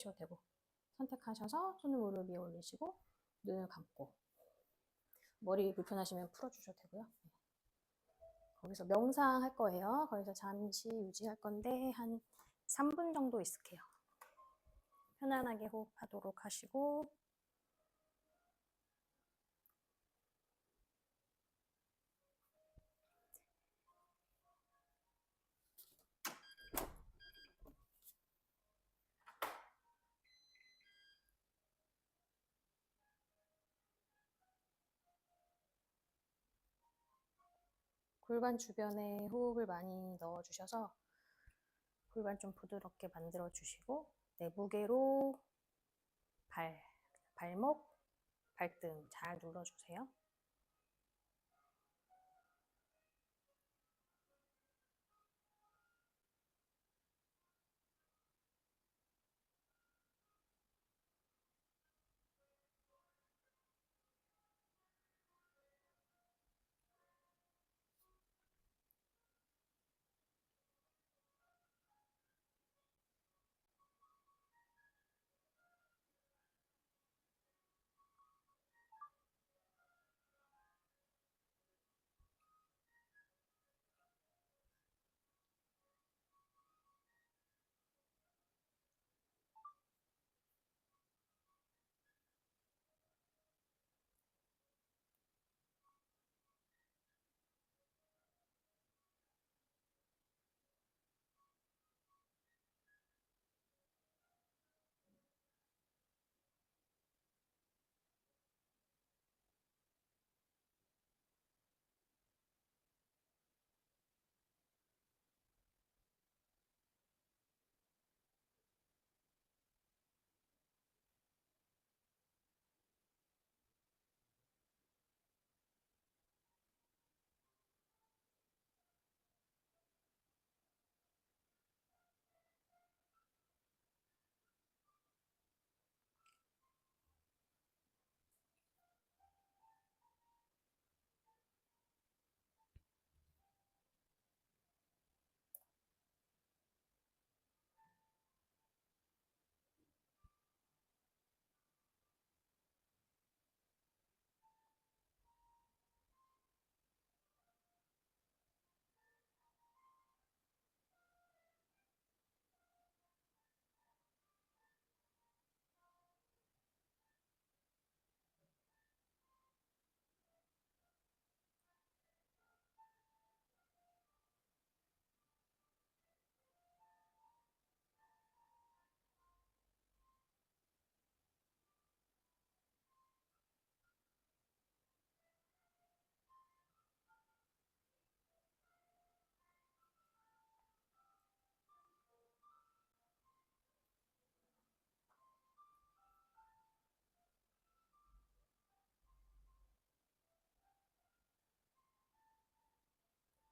되고 선택하셔서 손을 무릎 위에 올리시고 눈을 감고 머리 불편하시면 풀어주셔도 되고요. 거기서 명상할 거예요. 거기서 잠시 유지할 건데 한 3분 정도 있을게요. 편안하게 호흡하도록 하시고 골반 주변에 호흡을 많이 넣어주셔서 골반 좀 부드럽게 만들어주시고 내 무게로 발목, 발등 잘 눌러주세요.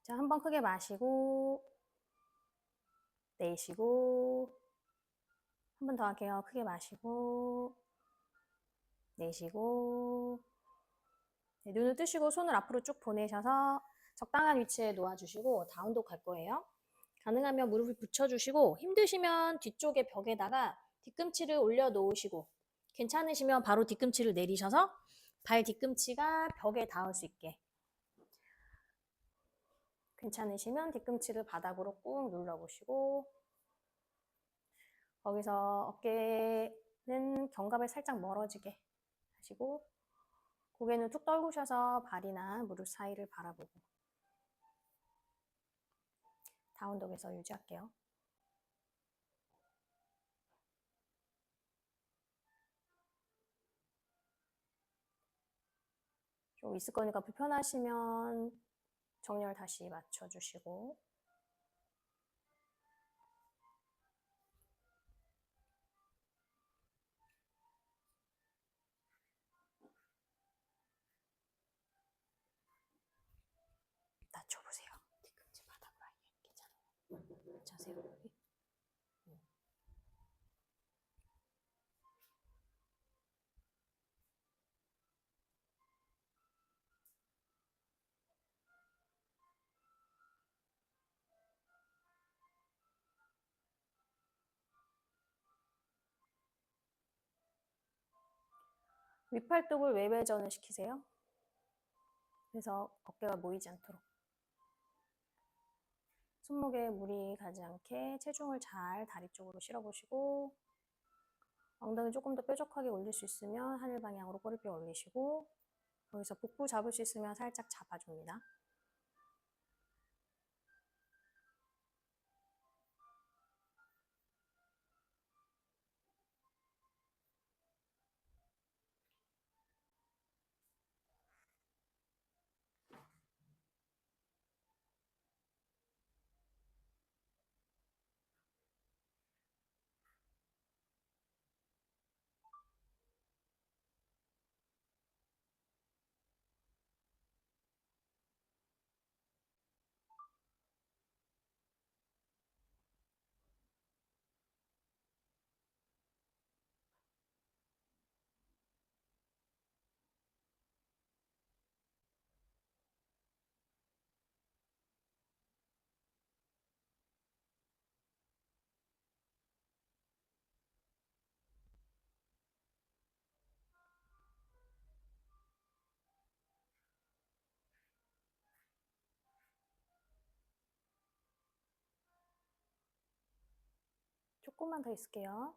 자, 한번 크게 마시고 내쉬고 한 번 더 할게요. 크게 마시고 내쉬고 네, 눈을 뜨시고 손을 앞으로 쭉 보내셔서 적당한 위치에 놓아주시고 다운독 갈 거예요. 가능하면 무릎을 붙여주시고 힘드시면 뒤쪽에 벽에다가 뒤꿈치를 올려놓으시고 괜찮으시면 바로 뒤꿈치를 내리셔서 발 뒤꿈치가 벽에 닿을 수 있게 괜찮으시면 뒤꿈치를 바닥으로 꾹 눌러보시고 거기서 어깨는 견갑에 살짝 멀어지게 하시고 고개는 툭 떨구셔서 발이나 무릎 사이를 바라보고 다운독에서 유지할게요. 좀 있을 거니까 불편하시면 정렬 다시 맞춰주시고 낮춰보세요. 뒤꿈치 바닥 라인 괜찮아요. 괜찮으세요? 윗팔뚝을 외회전을 시키세요. 그래서 어깨가 모이지 않도록. 손목에 무리 가지 않게 체중을 잘 다리 쪽으로 실어보시고, 엉덩이 조금 더 뾰족하게 올릴 수 있으면 하늘 방향으로 꼬리뼈 올리시고, 여기서 복부 잡을 수 있으면 살짝 잡아줍니다. 조금만 더 있을게요.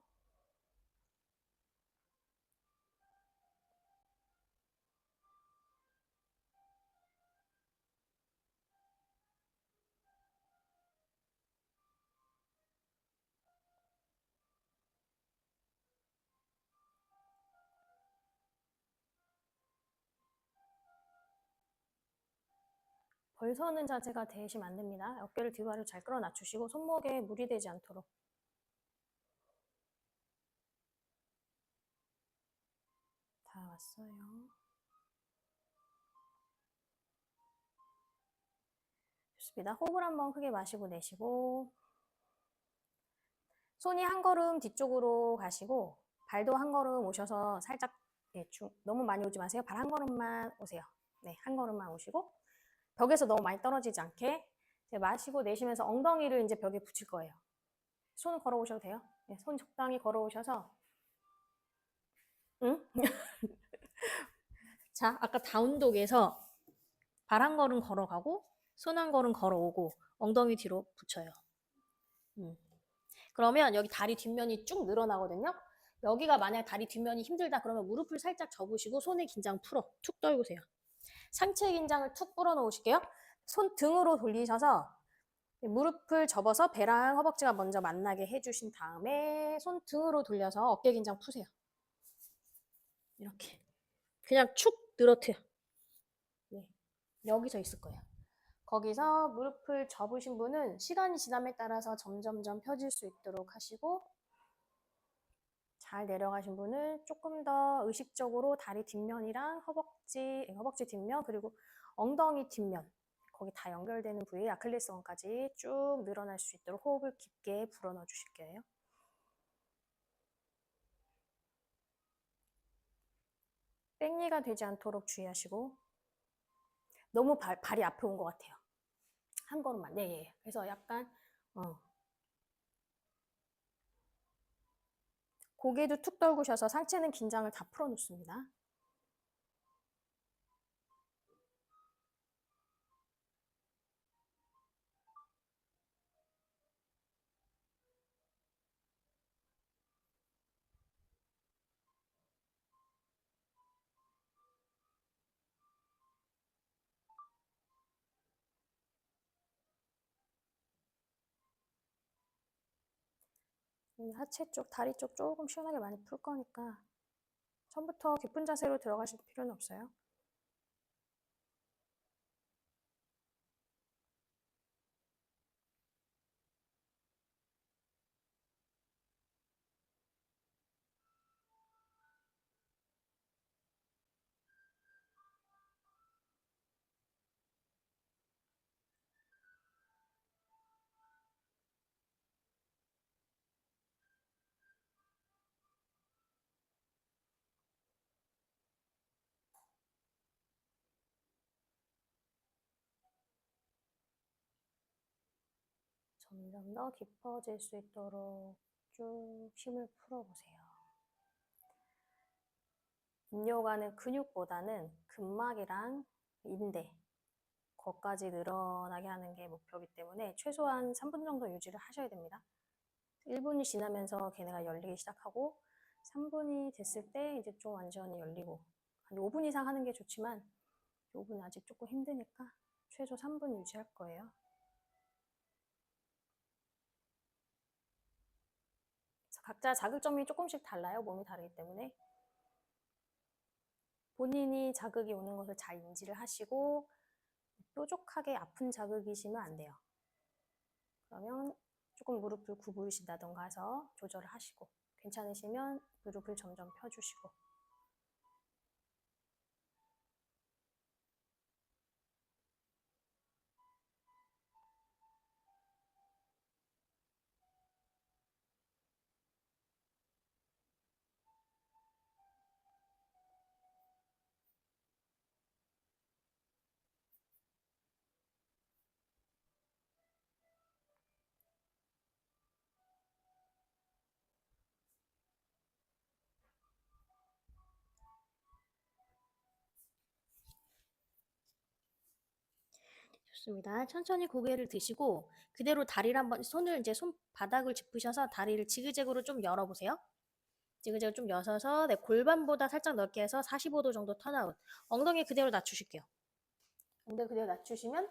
벌서는 자세가 되시면 안 됩니다. 어깨를 뒤로 아래로 잘 끌어 낮추시고 손목에 무리 되지 않도록. 다 왔어요. 좋습니다. 호흡을 한번 크게 마시고 내쉬고, 손이 한 걸음 뒤쪽으로 가시고 발도 한 걸음 오셔서 살짝, 너무 많이 오지 마세요. 발 한 걸음만 오세요. 네, 한 걸음만 오시고 벽에서 너무 많이 떨어지지 않게 마시고 내쉬면서 엉덩이를 이제 벽에 붙일 거예요. 손 걸어 오셔도 돼요. 네, 손 적당히 걸어 오셔서, 응? 자, 아까 다운독에서 발 한 걸음 걸어가고 손 한 걸음 걸어오고 엉덩이 뒤로 붙여요. 그러면 여기 다리 뒷면이 쭉 늘어나거든요. 여기가 만약 다리 뒷면이 힘들다 그러면 무릎을 살짝 접으시고 손의 긴장 풀어. 툭 떨구세요. 상체 긴장을 툭 풀어 놓으실게요. 손 등으로 돌리셔서 무릎을 접어서 배랑 허벅지가 먼저 만나게 해주신 다음에 손 등으로 돌려서 어깨 긴장 푸세요. 이렇게. 그냥 축 늘어뜨려. 네. 여기서 있을 거예요. 거기서 무릎을 접으신 분은 시간이 지남에 따라서 점점점 펴질 수 있도록 하시고, 잘 내려가신 분은 조금 더 의식적으로 다리 뒷면이랑 허벅지 뒷면, 그리고 엉덩이 뒷면, 거기 다 연결되는 부위 아킬레스건까지 쭉 늘어날 수 있도록 호흡을 깊게 불어넣어 주실게요. 뺑니가 되지 않도록 주의하시고, 너무 발이 앞에 온 것 같아요. 한 걸음만. 네, 예. 그래서 약간 고개도 툭 떨구셔서 상체는 긴장을 다 풀어놓습니다. 하체 쪽, 다리 쪽 조금 시원하게 많이 풀 거니까 처음부터 깊은 자세로 들어가실 필요는 없어요. 점점 더 깊어질 수 있도록 쭉 힘을 풀어보세요. 인뇨가는 근육보다는 근막이랑 인대, 거까지 늘어나게 하는 게 목표이기 때문에 최소한 3분 정도 유지를 하셔야 됩니다. 1분이 지나면서 걔네가 열리기 시작하고 3분이 됐을 때 이제 좀 완전히 열리고 한 5분 이상 하는 게 좋지만 5분 아직 조금 힘드니까 최소 3분 유지할 거예요. 각자 자극점이 조금씩 달라요. 몸이 다르기 때문에. 본인이 자극이 오는 것을 잘 인지를 하시고 뾰족하게 아픈 자극이시면 안 돼요. 그러면 조금 무릎을 구부리신다던가 해서 조절을 하시고 괜찮으시면 무릎을 점점 펴주시고 좋습니다. 천천히 고개를 드시고 그대로 다리를 한번 손을 이제 손바닥을 짚으셔서 다리를 지그재그로 좀 열어보세요. 지그재그 좀 여셔서 네, 골반보다 살짝 넓게 해서 45도 정도 턴아웃. 엉덩이 그대로 낮추실게요. 엉덩이 그대로 낮추시면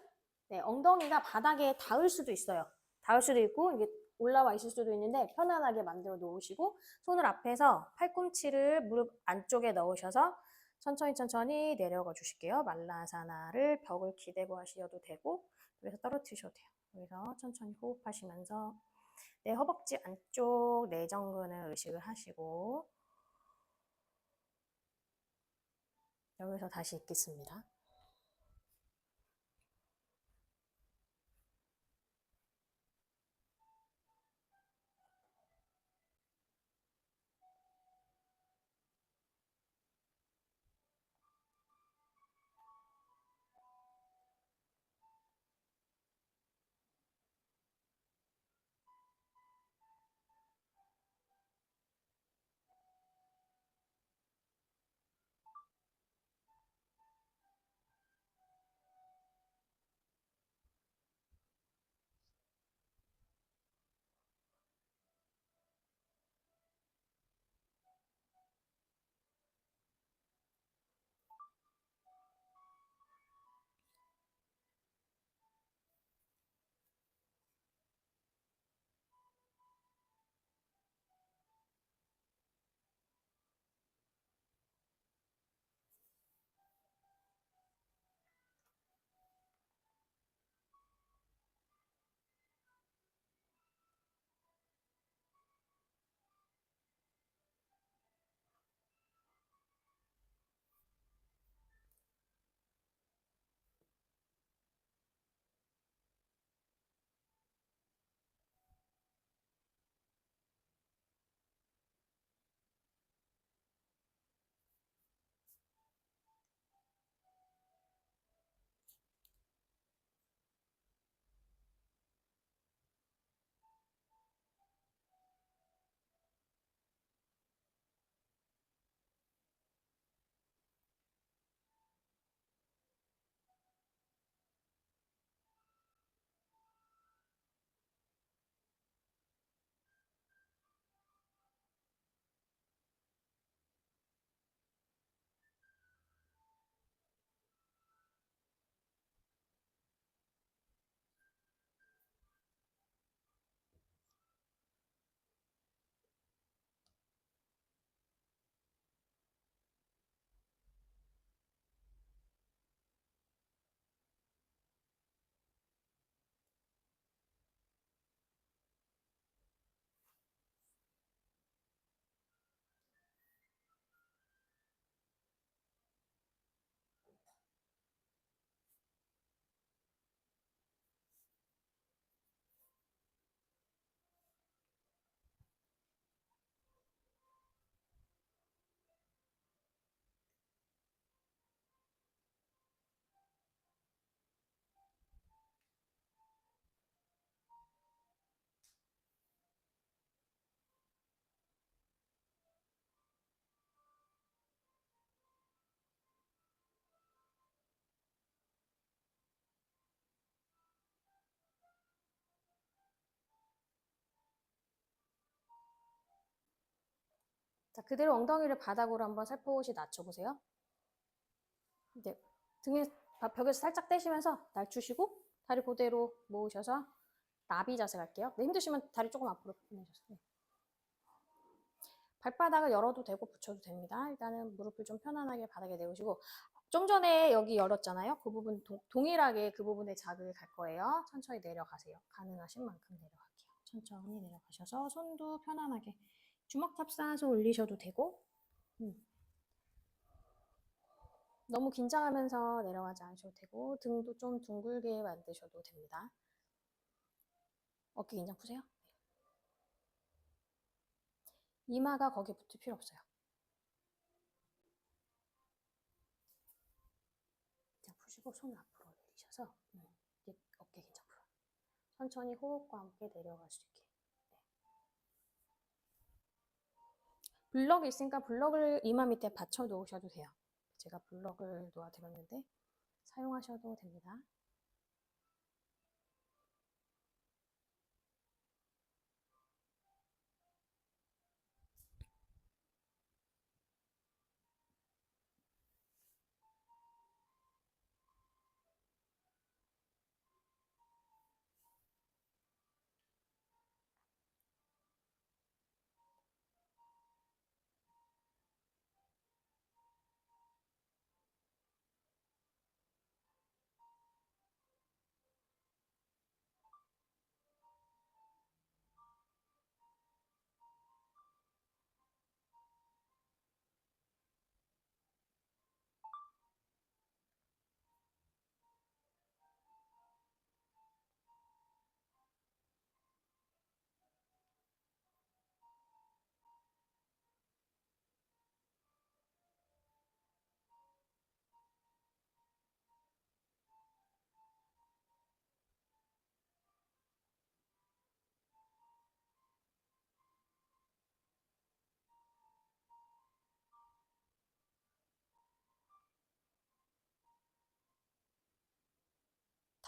네, 엉덩이가 바닥에 닿을 수도 있어요. 닿을 수도 있고 이게 올라와 있을 수도 있는데 편안하게 만들어 놓으시고 손을 앞에서 팔꿈치를 무릎 안쪽에 넣으셔서 천천히 내려가 주실게요. 말라사나를 벽을 기대고 하셔도 되고 여기서 떨어뜨리셔도 돼요. 여기서 천천히 호흡하시면서 내 허벅지 안쪽 내전근을 의식을 하시고 여기서 다시 있겠습니다. 자, 그대로 엉덩이를 바닥으로 한번 살포시 낮춰보세요. 이제 등에 벽에서 살짝 떼시면서 낮추시고 다리 그대로 모으셔서 나비 자세 갈게요. 네, 힘드시면 다리 조금 앞으로 보내셔서. 네. 발바닥을 열어도 되고 붙여도 됩니다. 일단은 무릎을 좀 편안하게 바닥에 내우시고 좀 전에 여기 열었잖아요. 그 부분 동일하게 그 부분에 자극을 갈 거예요. 천천히 내려가세요. 가능하신 만큼 내려갈게요. 천천히 내려가셔서 손도 편안하게 주먹 잡싸서 올리셔도 되고 너무 긴장하면서 내려가지 않으셔도 되고 등도 좀 둥글게 만드셔도 됩니다. 어깨 긴장 푸세요. 이마가 거기에 붙을 필요 없어요. 긴장 푸시고 손을 앞으로 올리셔서 이제 어깨 긴장 풀어요. 천천히 호흡과 함께 내려갈 수 있게. 블럭이 있으니까 블럭을 이마 밑에 받쳐 놓으셔도 돼요. 제가 블럭을 놓아드렸는데 사용하셔도 됩니다.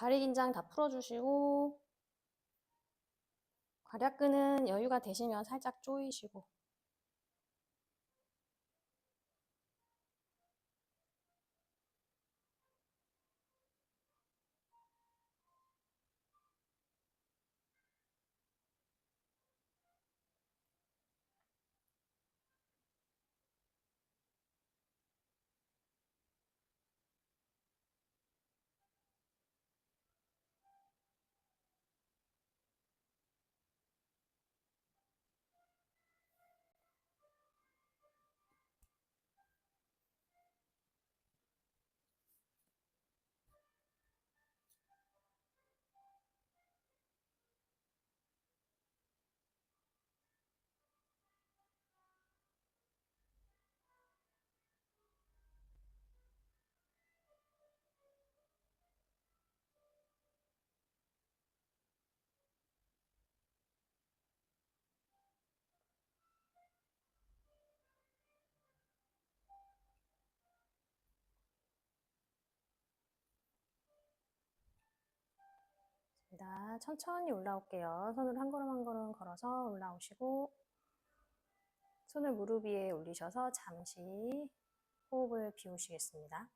다리 긴장 다 풀어주시고 괄약근은 여유가 되시면 살짝 조이시고 천천히 올라올게요. 손을 한 걸음 한 걸음 걸어서 올라오시고 손을 무릎 위에 올리셔서 잠시 호흡을 비우시겠습니다.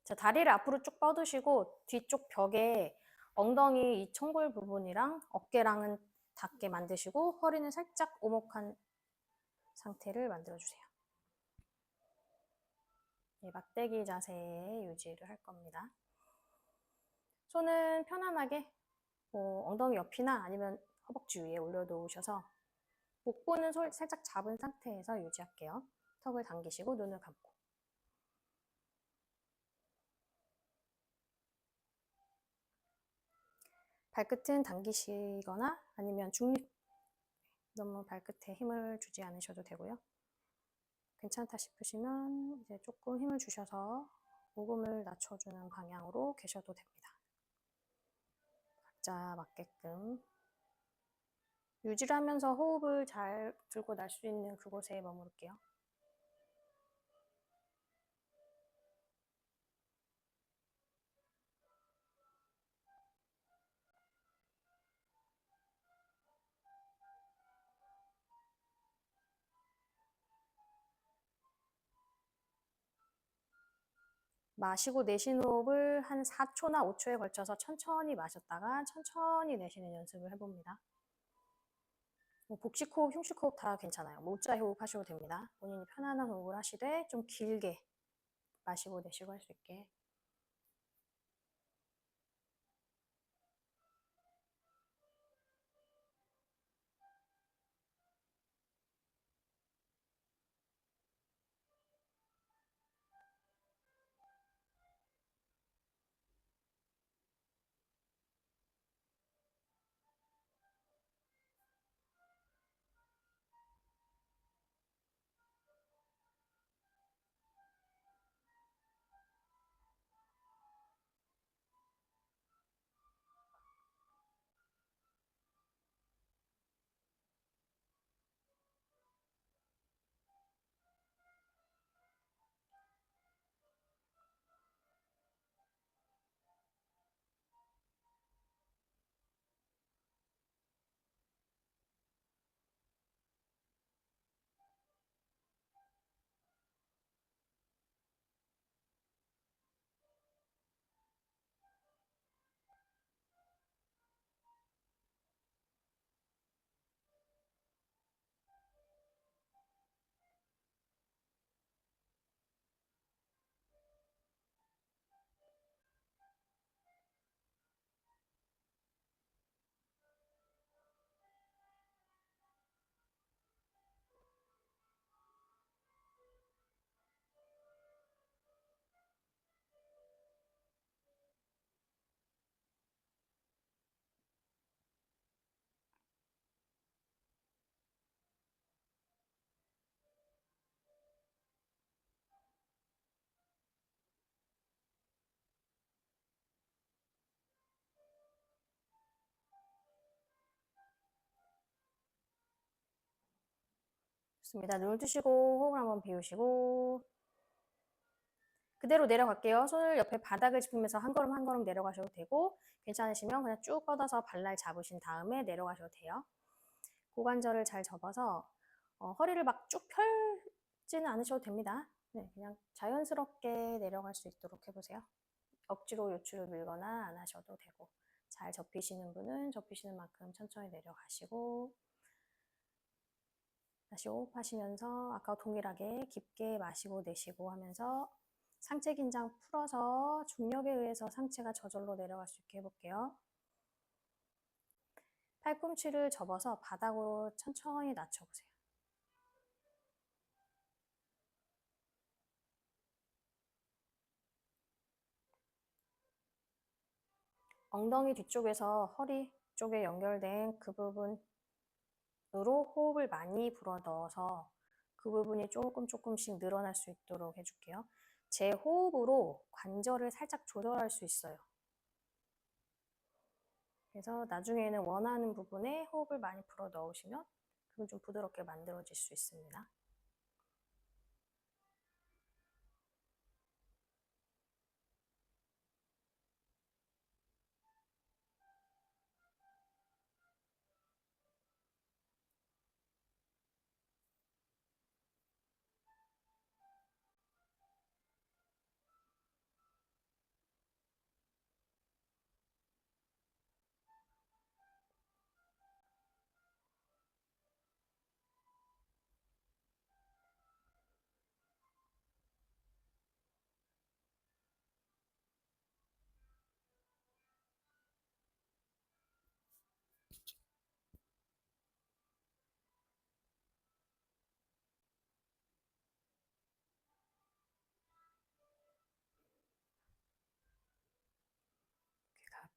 자, 다리를 앞으로 쭉 뻗으시고 뒤쪽 벽에 엉덩이 이 총골 부분이랑 어깨랑은 닿게 만드시고 허리는 살짝 오목한 상태를 만들어주세요. 네, 막대기 자세 유지를 할 겁니다. 손은 편안하게 엉덩이 옆이나 아니면 허벅지 위에 올려놓으셔서 목보는 살짝 잡은 상태에서 유지할게요. 턱을 당기시고 눈을 감고 발끝은 당기시거나 아니면 너무 발끝에 힘을 주지 않으셔도 되고요. 괜찮다 싶으시면 이제 조금 힘을 주셔서 오금을 낮춰주는 방향으로 계셔도 됩니다. 각자 맞게끔 유지를 하면서 호흡을 잘 들고 날 수 있는 그곳에 머무를게요. 마시고 내쉬는 호흡을 한 4초나 5초에 걸쳐서 천천히 마셨다가 천천히 내쉬는 연습을 해봅니다. 뭐 복식호흡, 흉식호흡 다 괜찮아요. 모자 호흡 하셔도 됩니다. 본인이 편안한 호흡을 하시되 좀 길게 마시고 내쉬고 할 수 있게. 좋습니다. 눈을 뜨시고 호흡을 한번 비우시고 그대로 내려갈게요. 손을 옆에 바닥을 짚으면서 한 걸음 한 걸음 내려가셔도 되고 괜찮으시면 그냥 쭉 뻗어서 발날 잡으신 다음에 내려가셔도 돼요. 고관절을 잘 접어서 허리를 막 쭉 펼지는 않으셔도 됩니다. 네, 그냥 자연스럽게 내려갈 수 있도록 해보세요. 억지로 요추를 밀거나 안 하셔도 되고 잘 접히시는 분은 접히시는 만큼 천천히 내려가시고 다시 호흡하시면서 아까와 동일하게 깊게 마시고 내쉬고 하면서 상체 긴장 풀어서 중력에 의해서 상체가 저절로 내려갈 수 있게 해볼게요. 팔꿈치를 접어서 바닥으로 천천히 낮춰보세요. 엉덩이 뒤쪽에서 허리 쪽에 연결된 그 부분으로 호흡을 많이 불어 넣어서 그 부분이 조금씩 늘어날 수 있도록 해줄게요. 제 호흡으로 관절을 살짝 조절할 수 있어요. 그래서 나중에는 원하는 부분에 호흡을 많이 불어 넣으시면 그건 좀 부드럽게 만들어질 수 있습니다.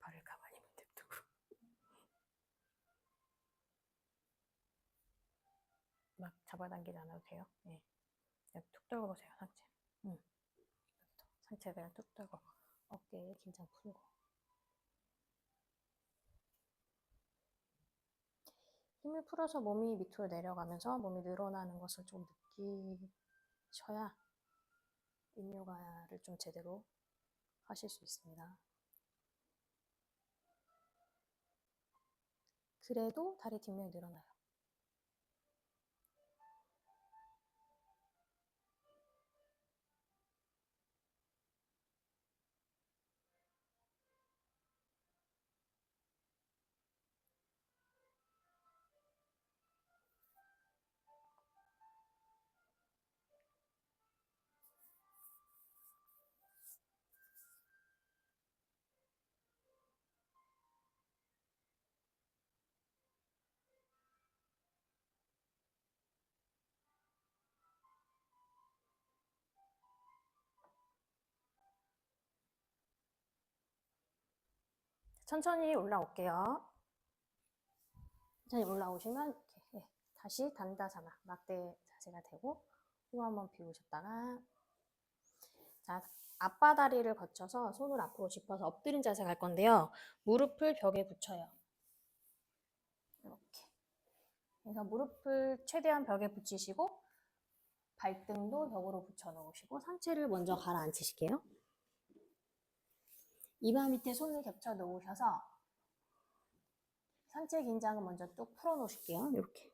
발을 가만히 냅두고 막 잡아당기지 않아도 돼요. 네. 그냥 툭 떨궈보세요, 상체. 상체 그냥 툭 떨고 어깨에 긴장 풀고 힘을 풀어서 몸이 밑으로 내려가면서 몸이 늘어나는 것을 좀 느끼셔야 인요가를 좀 제대로 하실 수 있습니다. 그래도 다리 뒷면이 늘어나요. 천천히 올라올게요. 천천히 올라오시면 이렇게 다시 단다사나 막대 자세가 되고 숨 한번 비우셨다가 자, 앞바다리를 거쳐서 손을 앞으로 짚어서 엎드린 자세 갈 건데요. 무릎을 벽에 붙여요. 이렇게. 그래서 무릎을 최대한 벽에 붙이시고 발등도 벽으로 붙여 놓으시고 상체를 먼저 가라앉히실게요. 이마 밑에 손을 겹쳐 놓으셔서 상체 긴장을 먼저 뚝 풀어 놓으실게요. 이렇게.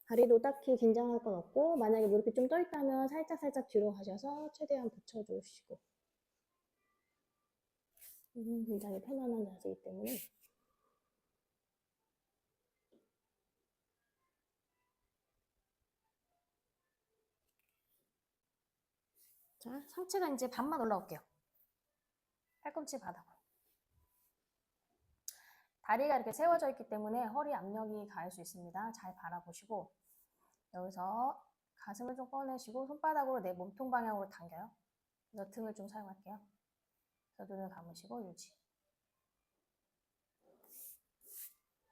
다리도 딱히 긴장할 건 없고 만약에 무릎이 좀 떠 있다면 살짝 뒤로 가셔서 최대한 붙여 주시고 굉장히 편안한 자세이기 때문에 자, 상체가 이제 반만 올라올게요. 팔꿈치 바닥으로. 다리가 이렇게 세워져 있기 때문에 허리 압력이 가할 수 있습니다. 잘 바라보시고 여기서 가슴을 좀 꺼내시고 손바닥으로 내 몸통 방향으로 당겨요. 그래서 등을 좀 사용할게요. 그래서 눈을 감으시고 유지.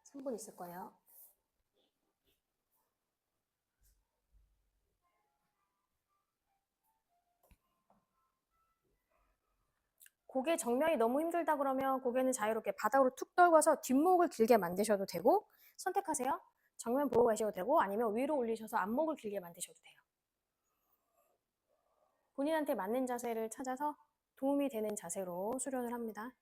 3분 있을 거예요. 고개 정면이 너무 힘들다 그러면 고개는 자유롭게 바닥으로 툭 떨궈서 뒷목을 길게 만드셔도 되고 선택하세요. 정면 보고 가셔도 되고 아니면 위로 올리셔서 앞목을 길게 만드셔도 돼요. 본인한테 맞는 자세를 찾아서 도움이 되는 자세로 수련을 합니다.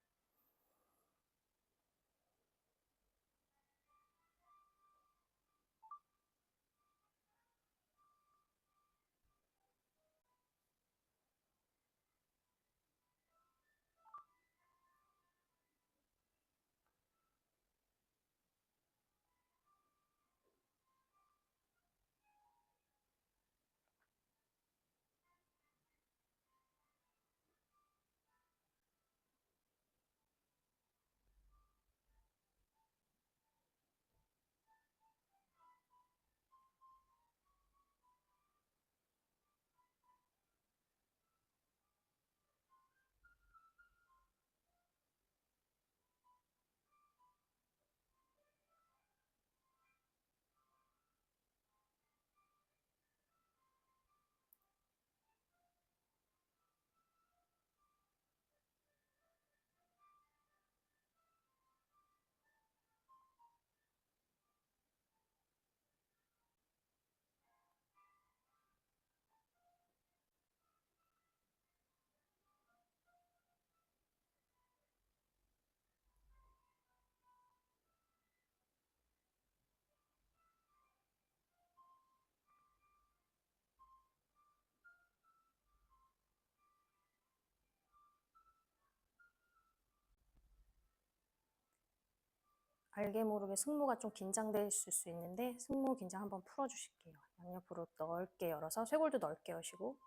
알게 모르게 승모가 좀 긴장되실 수 있는데 승모 긴장 한번 풀어주실게요. 양옆으로 넓게 열어서 쇄골도 넓게 여시고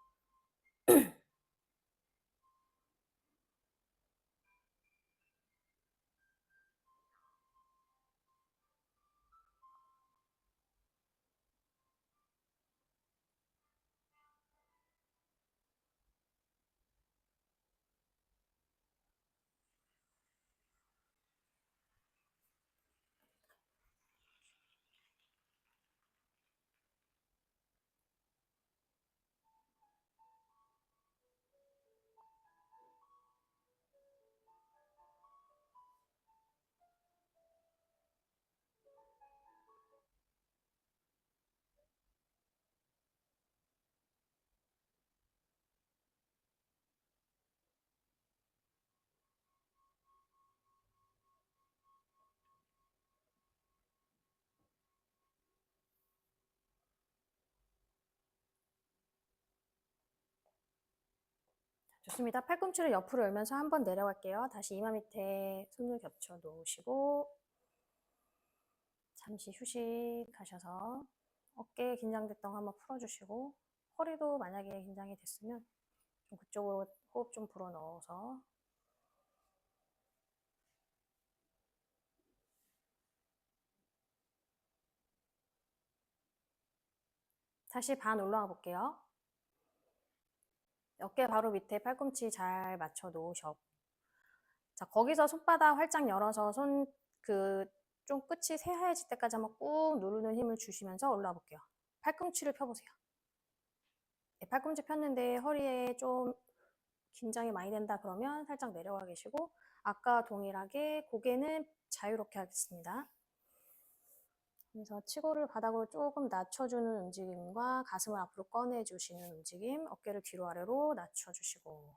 좋습니다. 팔꿈치를 옆으로 열면서 한번 내려갈게요. 다시 이마 밑에 손을 겹쳐 놓으시고 잠시 휴식하셔서 어깨 긴장됐던 거 한번 풀어주시고 허리도 만약에 긴장이 됐으면 좀 그쪽으로 호흡 좀 불어 넣어서 다시 반 올라가 볼게요. 어깨 바로 밑에 팔꿈치 잘 맞춰 놓으셔. 자, 거기서 손바닥 활짝 열어서 좀 끝이 새하얘질 때까지 한번 꾹 누르는 힘을 주시면서 올라와 볼게요. 팔꿈치를 펴보세요. 네, 팔꿈치 폈는데 허리에 좀 긴장이 많이 된다 그러면 살짝 내려가 계시고, 아까 동일하게 고개는 자유롭게 하겠습니다. 그래서 치고를 바닥으로 조금 낮춰주는 움직임과 가슴을 앞으로 꺼내주시는 움직임, 어깨를 뒤로 아래로 낮춰주시고,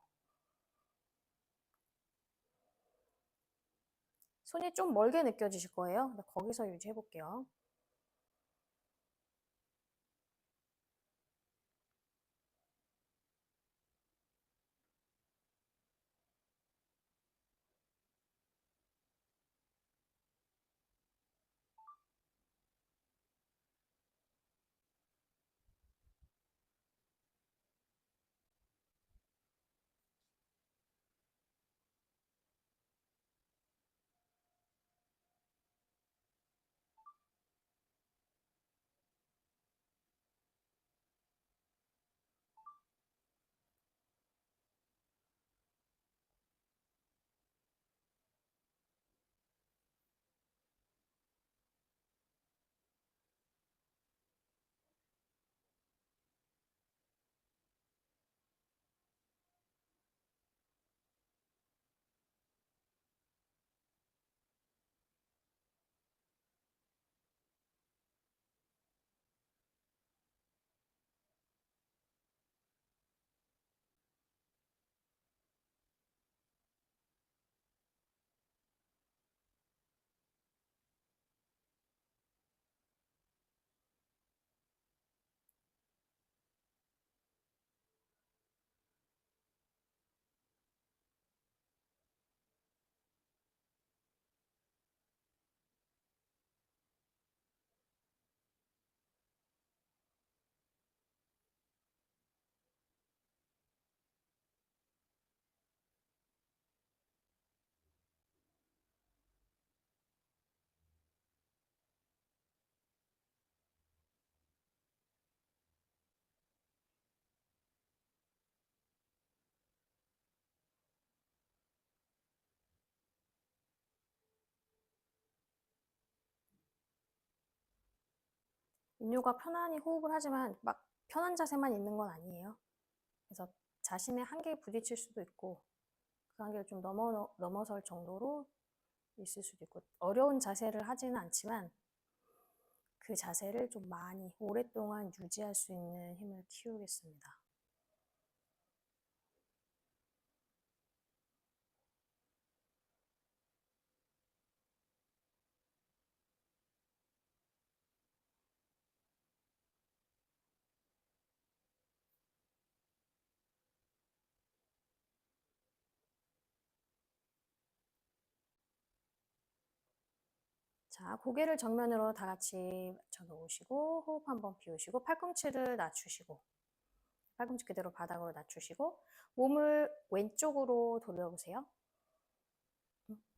손이 좀 멀게 느껴지실 거예요. 거기서 유지해 볼게요. 인류가 편안히 호흡을 하지만 막 편한 자세만 있는 건 아니에요. 그래서 자신의 한계에 부딪힐 수도 있고, 그 한계를 좀 넘어설 정도로 있을 수도 있고, 어려운 자세를 하지는 않지만 그 자세를 좀 많이 오랫동안 유지할 수 있는 힘을 키우겠습니다. 자, 고개를 정면으로 다 같이 맞춰 놓으시고, 호흡 한번 비우시고, 팔꿈치를 낮추시고, 팔꿈치 그대로 바닥으로 낮추시고, 몸을 왼쪽으로 돌려보세요.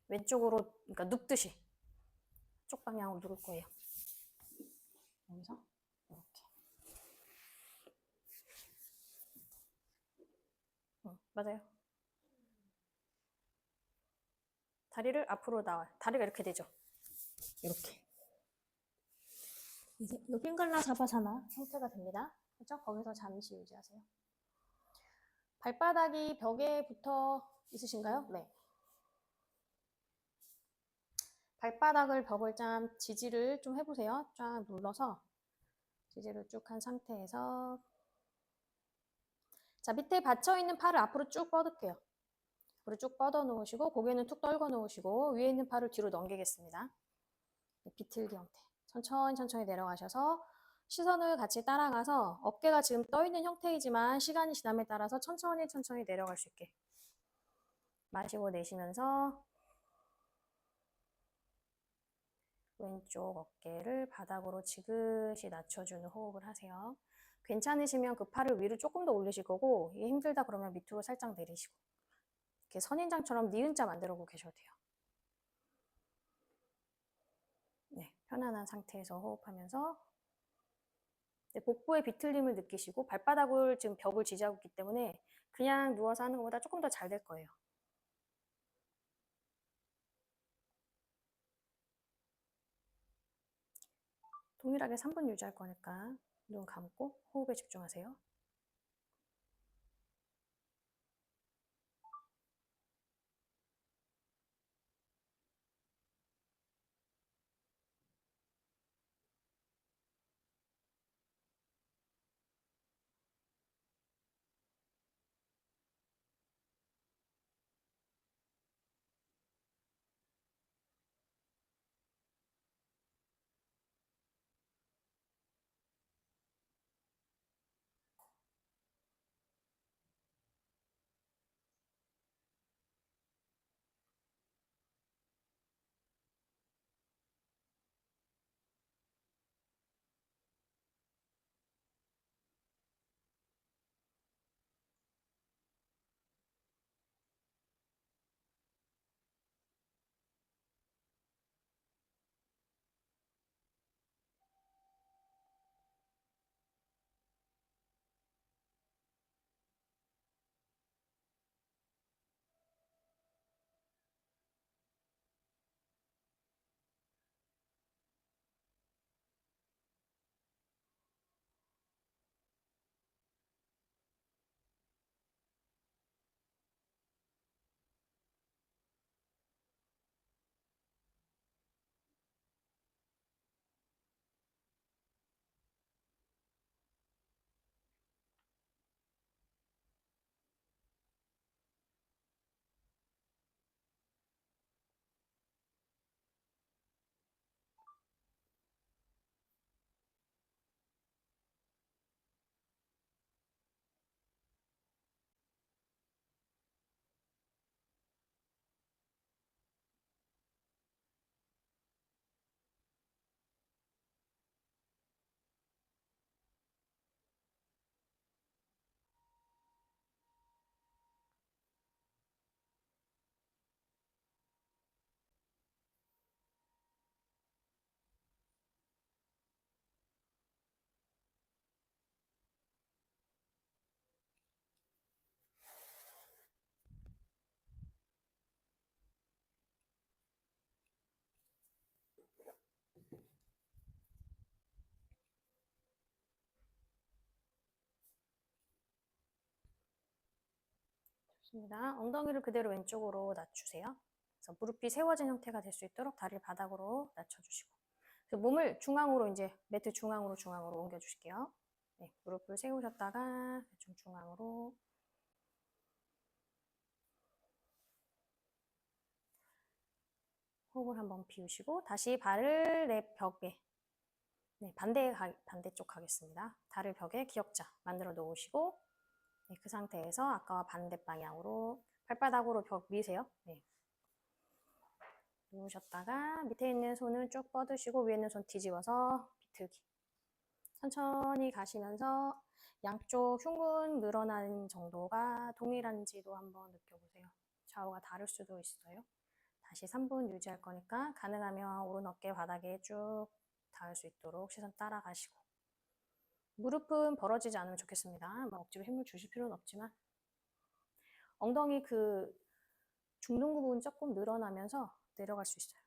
왼쪽으로, 그러니까 눕듯이 쪽 방향으로 누를 거예요. 여기서 이렇게. 맞아요. 다리를 앞으로 나와요. 다리가 이렇게 되죠. 이렇게. 이제 이 핑글라 사바사나 형태가 됩니다. 그렇죠? 거기서 잠시 유지하세요. 발바닥이 벽에 붙어 있으신가요? 네. 발바닥을 벽을 지지를 좀 해보세요. 쫙 눌러서 지지를 쭉 한 상태에서, 자, 밑에 받쳐있는 팔을 앞으로 쭉 뻗을게요. 앞으로 쭉 뻗어 놓으시고 고개는 툭 떨궈 놓으시고 위에 있는 팔을 뒤로 넘기겠습니다. 비틀기 형태. 천천히 내려가셔서 시선을 같이 따라가서 어깨가 지금 떠 있는 형태이지만 시간이 지남에 따라서 천천히 내려갈 수 있게. 마시고 내쉬면서 왼쪽 어깨를 바닥으로 지그시 낮춰주는 호흡을 하세요. 괜찮으시면 그 팔을 위로 조금 더 올리실 거고, 이게 힘들다 그러면 밑으로 살짝 내리시고, 이렇게 선인장처럼 니은자 만들어 계셔도 돼요. 네, 편안한 상태에서 호흡하면서 복부의 비틀림을 느끼시고, 발바닥을 지금 벽을 지지하고 있기 때문에 그냥 누워서 하는 것보다 조금 더 잘 될 거예요. 동일하게 3분 유지할 거니까 눈 감고 호흡에 집중하세요. 좋습니다. 엉덩이를 그대로 왼쪽으로 낮추세요. 그래서 무릎이 세워진 형태가 될 수 있도록 다리를 바닥으로 낮춰주시고, 그래서 몸을 중앙으로 이제 매트 중앙으로 옮겨주실게요. 네, 무릎을 세우셨다가 좀 중앙으로 호흡을 한번 비우시고 다시 발을 내 벽에 반대쪽 가겠습니다. 다리를 벽에 기역자 만들어 놓으시고 네, 그 상태에서 아까와 반대 방향으로 발바닥으로 벽 미세요. 네. 누우셨다가 밑에 있는 손을 쭉 뻗으시고 위에 있는 손 뒤집어서 비틀기. 천천히 가시면서 양쪽 흉근 늘어나는 정도가 동일한지도 한번 느껴보세요. 좌우가 다를 수도 있어요. 다시 3분 유지할 거니까 가능하면 오른 어깨 바닥에 쭉 닿을 수 있도록 시선 따라가시고 무릎은 벌어지지 않으면 좋겠습니다. 뭐 억지로 힘을 주실 필요는 없지만 엉덩이 그 중둔 부분 조금 늘어나면서 내려갈 수 있어요.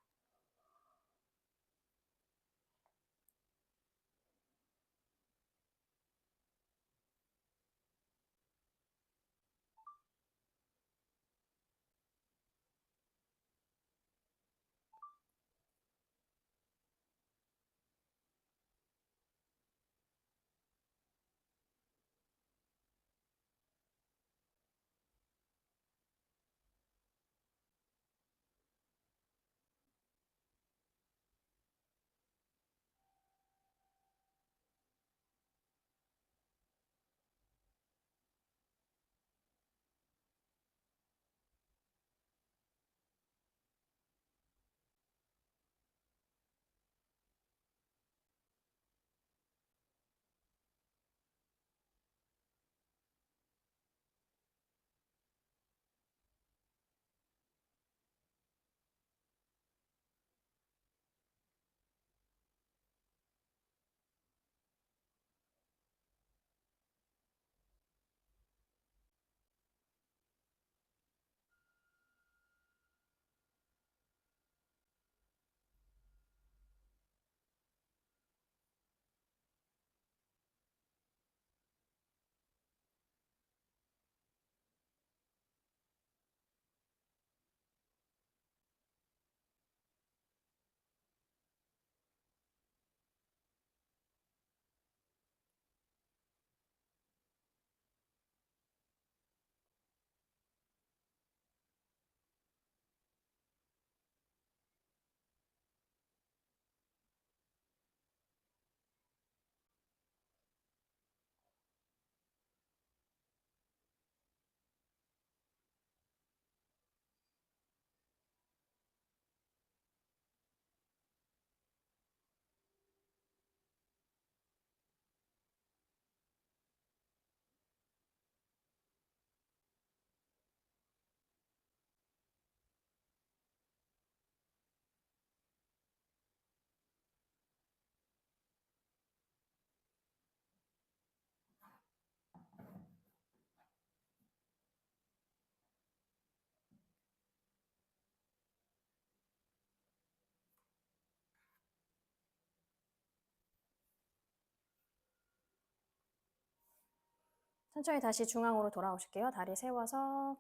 천천히 다시 중앙으로 돌아오실게요. 다리 세워서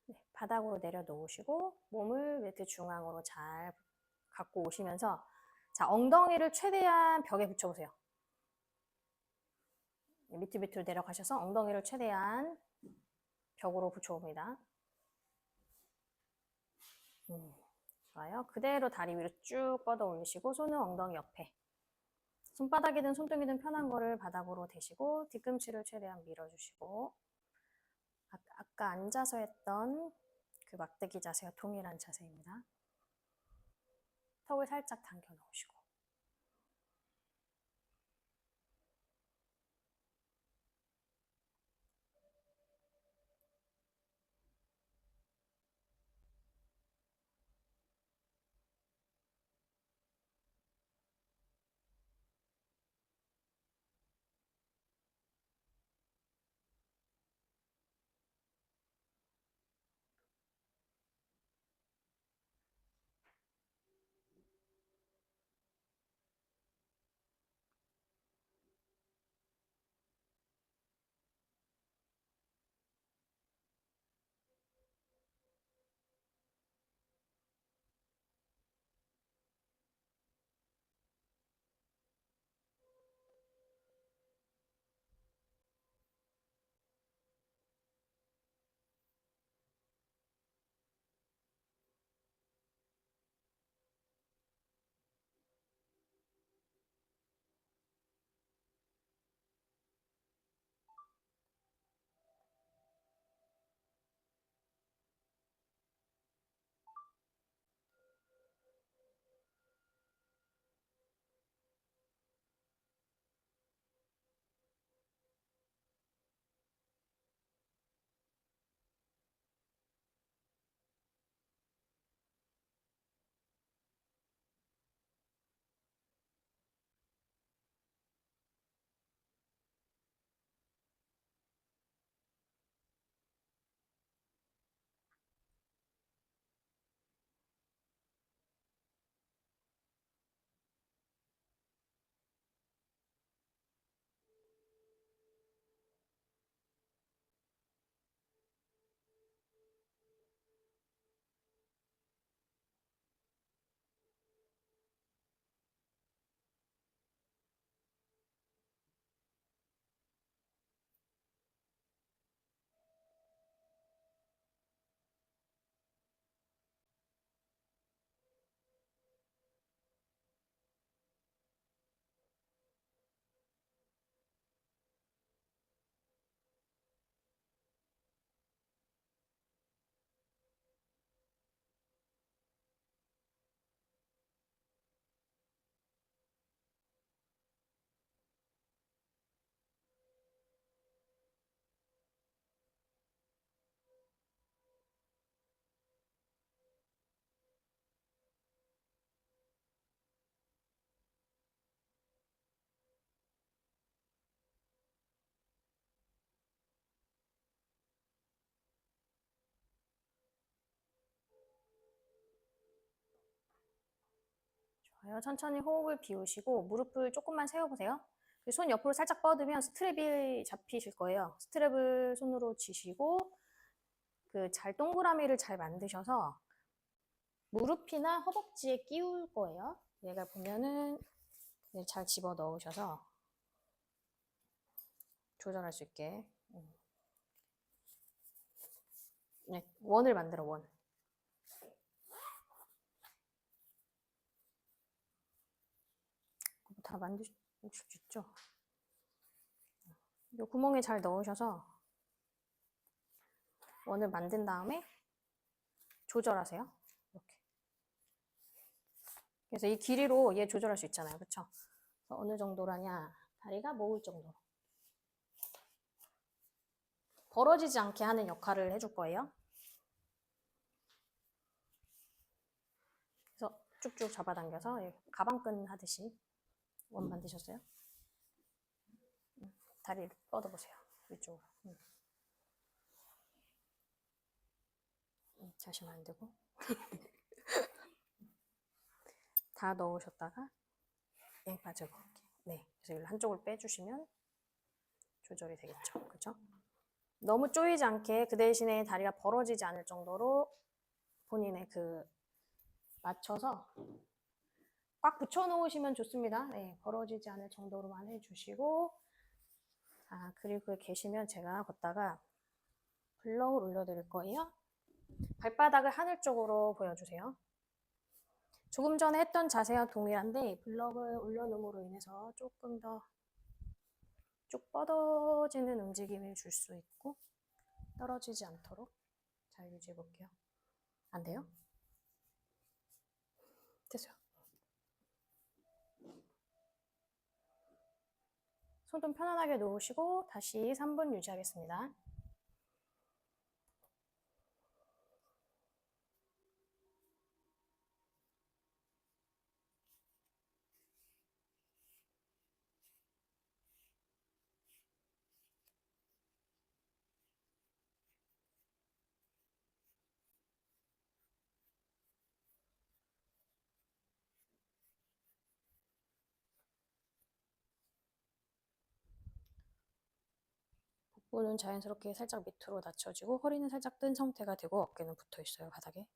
네, 바닥으로 내려놓으시고 몸을 매트 중앙으로 잘 갖고 오시면서 자, 엉덩이를 최대한 벽에 붙여보세요. 밑으로 내려가셔서 엉덩이를 최대한 벽으로 붙여옵니다. 좋아요. 그대로 다리 위로 쭉 뻗어 올리시고 손은 엉덩이 옆에. 손바닥이든 손등이든 편한 거를 바닥으로 대시고 뒤꿈치를 최대한 밀어주시고 아까 앉아서 했던 그 막대기 자세와 동일한 자세입니다. 턱을 살짝 당겨 놓으시고 좋아요. 천천히 호흡을 비우시고 무릎을 조금만 세워보세요. 손 옆으로 살짝 뻗으면 스트랩이 잡히실 거예요. 스트랩을 손으로 쥐시고 그 잘 동그라미를 잘 만드셔서 무릎이나 허벅지에 끼울 거예요. 얘가 보면은 잘 집어 넣으셔서 조절할 수 있게 네, 원을 만들어 원. 다 만드실 수 있죠? 이 구멍에 잘 넣으셔서 원을 만든 다음에 조절하세요. 이렇게. 그래서 이 길이로 얘 조절할 수 있잖아요. 그쵸? 어느 정도라냐? 다리가 모을 정도. 벌어지지 않게 하는 역할을 해줄 거예요. 그래서 쭉쭉 잡아당겨서 가방끈 하듯이 원 만드셨어요? 다리를 뻗어보세요. 이쪽으로. 다시 만들고 다 넣으셨다가 빠지고 네, 그래서 한쪽을 빼주시면 조절이 되겠죠. 그렇죠? 너무 쪼이지 않게 그 대신에 다리가 벌어지지 않을 정도로 본인의 그 맞춰서 꽉 붙여 놓으시면 좋습니다. 네, 벌어지지 않을 정도로만 해주시고, 자, 그리고 계시면 제가 걷다가 블럭을 올려드릴 거예요. 발바닥을 하늘 쪽으로 보여주세요. 조금 전에 했던 자세와 동일한데 블럭을 올려놓음으로 인해서 조금 더 쭉 뻗어지는 움직임을 줄 수 있고 떨어지지 않도록 잘 유지해 볼게요. 안 돼요? 됐어요. 손 좀 편안하게 놓으시고 다시 3분 유지하겠습니다. 복부는 자연스럽게 살짝 밑으로 낮춰지고 허리는 살짝 뜬 상태가 되고 어깨는 붙어 있어요, 바닥에.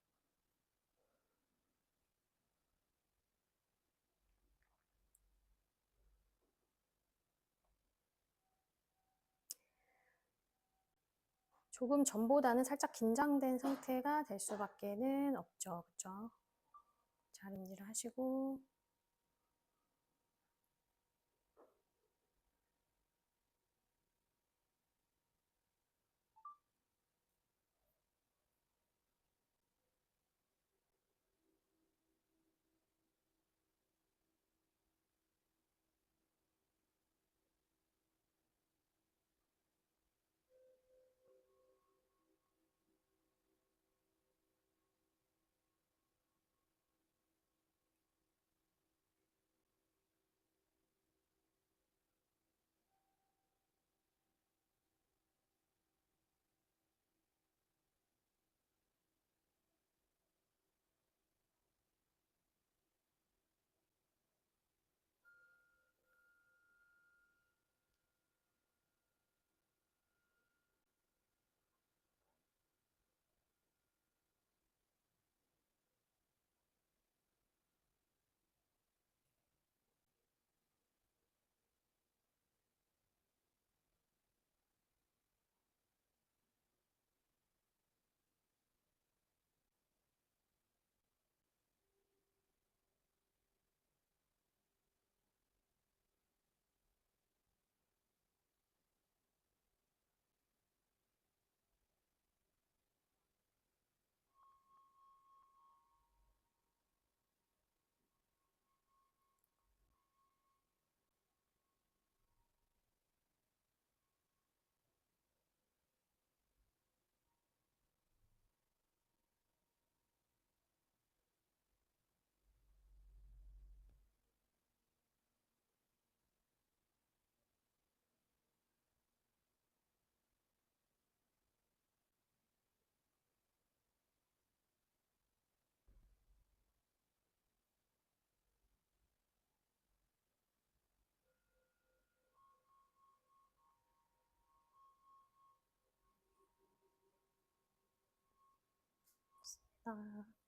조금 전보다는 살짝 긴장된 상태가 될 수밖에는 없죠. 그렇죠? 잘 인지를 하시고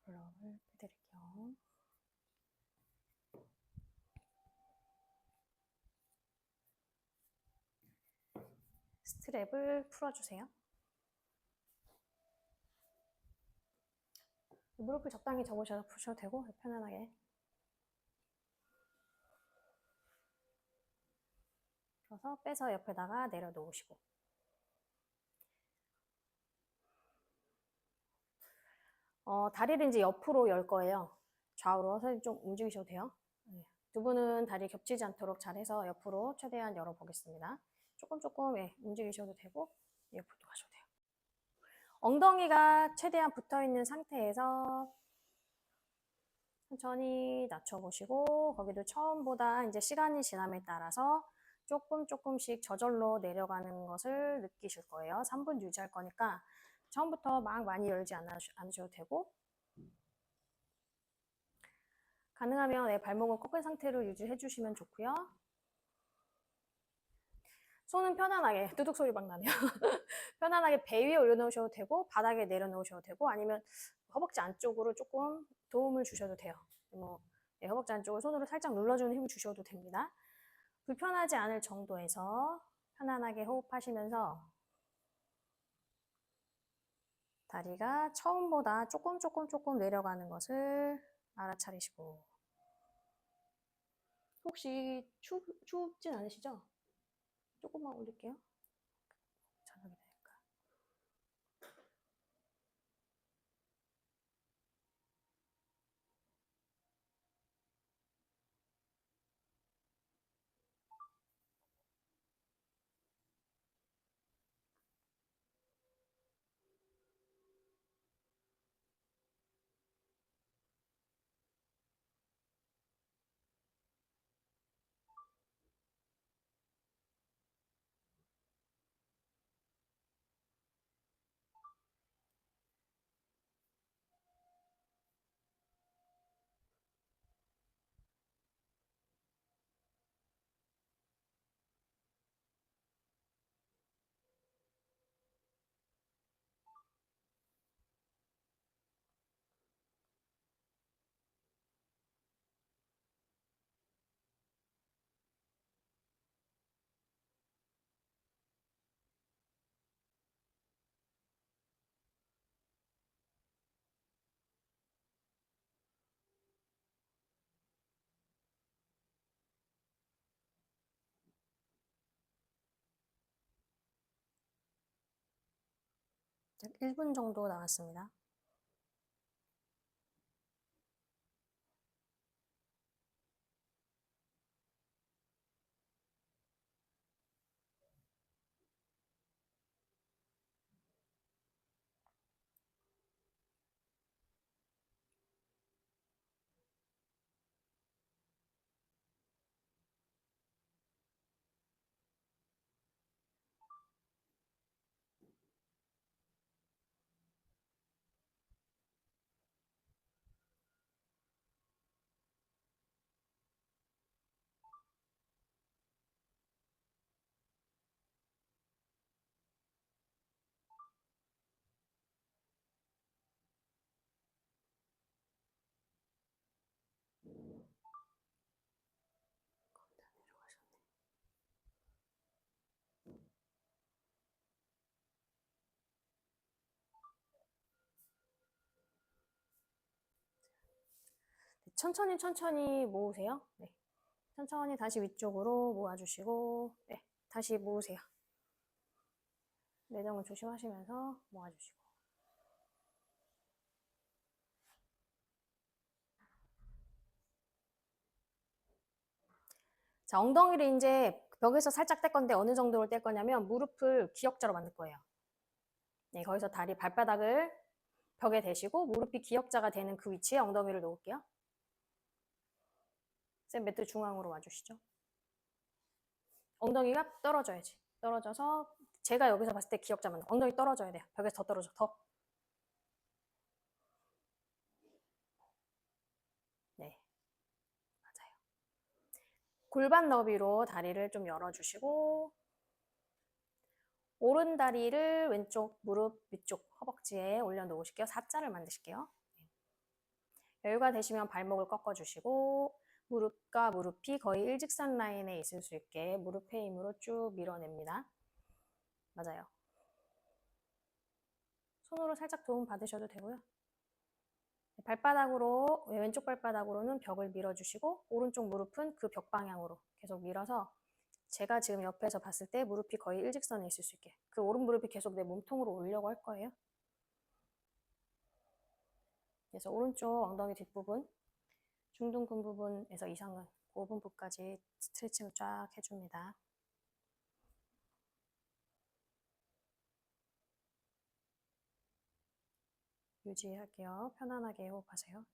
블럭을 빼드릴게요. 스트랩을 풀어주세요. 무릎을 적당히 접으셔서 푸셔도 되고 편안하게 풀어서 빼서 옆에다가 내려놓으시고 다리를 이제 옆으로 열 거예요. 좌우로 선생님 좀 움직이셔도 돼요. 네. 두 분은 다리 겹치지 않도록 잘해서 옆으로 최대한 열어보겠습니다. 조금 예, 움직이셔도 되고 옆으로도 가셔도 돼요. 엉덩이가 최대한 붙어있는 상태에서 천천히 낮춰보시고 거기도 처음보다 이제 시간이 지남에 따라서 조금씩 저절로 내려가는 것을 느끼실 거예요. 3분 유지할 거니까 처음부터 막 많이 열지 않으셔도 되고 가능하면 발목을 꺾은 상태로 유지해 주시면 좋고요. 손은 편안하게, 뚜둑 소리 막 나네요. 편안하게 배 위에 올려놓으셔도 되고, 바닥에 내려놓으셔도 되고, 아니면 허벅지 안쪽으로 조금 도움을 주셔도 돼요. 뭐, 네, 허벅지 안쪽을 손으로 살짝 눌러주는 힘을 주셔도 됩니다. 불편하지 않을 정도에서 편안하게 호흡하시면서 다리가 처음보다 조금 내려가는 것을 알아차리시고, 혹시 춥진 않으시죠? 조금만 올릴게요. 저녁이 되니까. 약 1분 정도 남았습니다. 천천히 모으세요. 네. 천천히 다시 위쪽으로 모아주시고, 네. 다시 모으세요. 내정을 조심하시면서 모아주시고. 자, 엉덩이를 이제 벽에서 살짝 뗄 건데 어느 정도로 뗄 거냐면 무릎을 기역자로 만들 거예요. 네, 거기서 다리 발바닥을 벽에 대시고 무릎이 기역자가 되는 그 위치에 엉덩이를 놓을게요. 쌤 매트 중앙으로 와주시죠. 엉덩이가 떨어져야지. 떨어져서 제가 여기서 봤을 때 기역자만 엉덩이 떨어져야 돼요. 벽에서 더 떨어져. 더. 네, 맞아요. 골반 너비로 다리를 좀 열어주시고 오른 다리를 왼쪽 무릎 위쪽 허벅지에 올려놓으실게요. 4자를 만드실게요. 여유가 되시면 발목을 꺾어주시고 무릎과 무릎이 거의 일직선 라인에 있을 수 있게 무릎의 힘으로 쭉 밀어냅니다. 맞아요. 손으로 살짝 도움 받으셔도 되고요. 발바닥으로, 왼쪽 발바닥으로는 벽을 밀어주시고 오른쪽 무릎은 그 벽 방향으로 계속 밀어서 제가 지금 옆에서 봤을 때 무릎이 거의 일직선에 있을 수 있게 그 오른 무릎이 계속 내 몸통으로 오려고 할 거예요. 그래서 오른쪽 엉덩이 뒷부분, 중둔근 부분에서 이상은 그 부분까지 스트레칭을 쫙 해줍니다. 유지할게요. 편안하게 호흡하세요.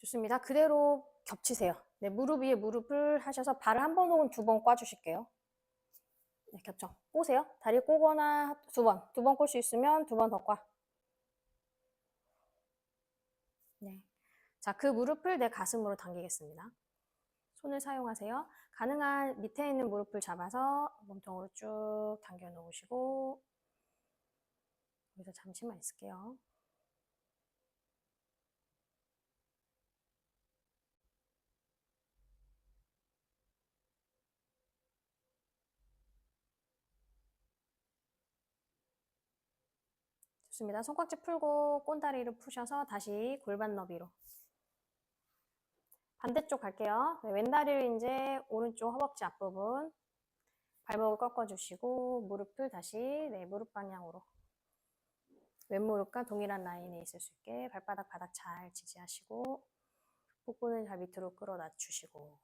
좋습니다. 그대로 겹치세요. 네, 무릎 위에 무릎을 하셔서 발을 한 번 혹은 두 번 꽈주실게요. 네, 겹쳐. 꼬세요. 다리 꼬거나 두 번 꼴 수 있으면 두 번 더 꽈. 네. 자, 그 무릎을 내 가슴으로 당기겠습니다. 손을 사용하세요. 가능한 밑에 있는 무릎을 잡아서 몸통으로 쭉 당겨 놓으시고 여기서 잠시만 있을게요. 좋습니다. 손깍지 풀고 꼰다리를 푸셔서 다시 골반 너비로. 반대쪽 갈게요. 네, 왼다리를 이제 오른쪽 허벅지 앞부분 발목을 꺾어주시고 무릎을 다시 네, 무릎 방향으로 왼무릎과 동일한 라인에 있을 수 있게 발바닥 바닥 잘 지지하시고 복부는 잘 밑으로 끌어다 주시고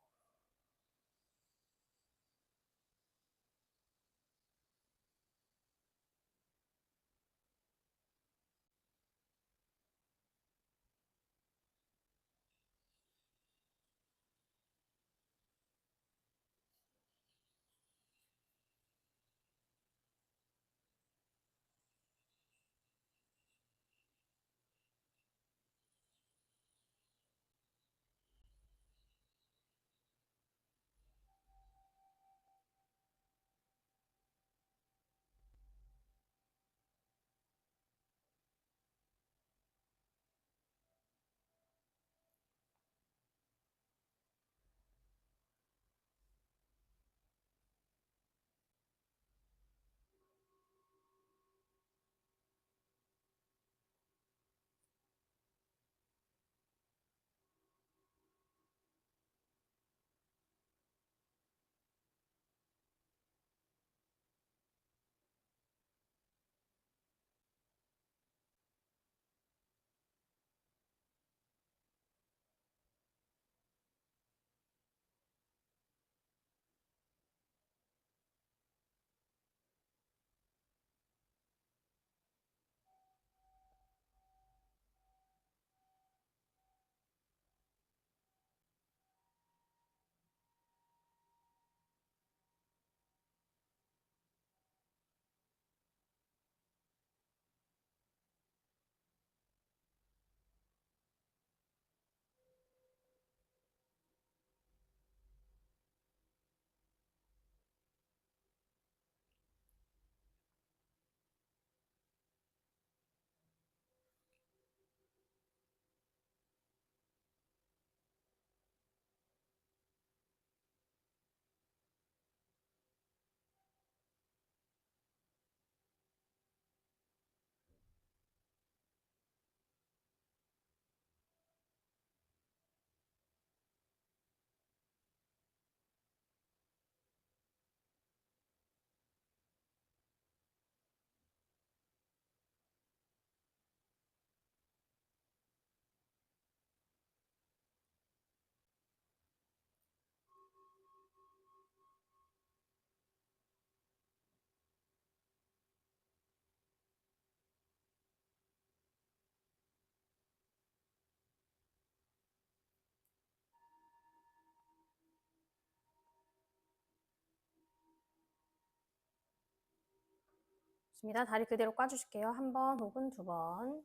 좋습니다. 다리 그대로 꽈주실게요. 한 번 혹은 두 번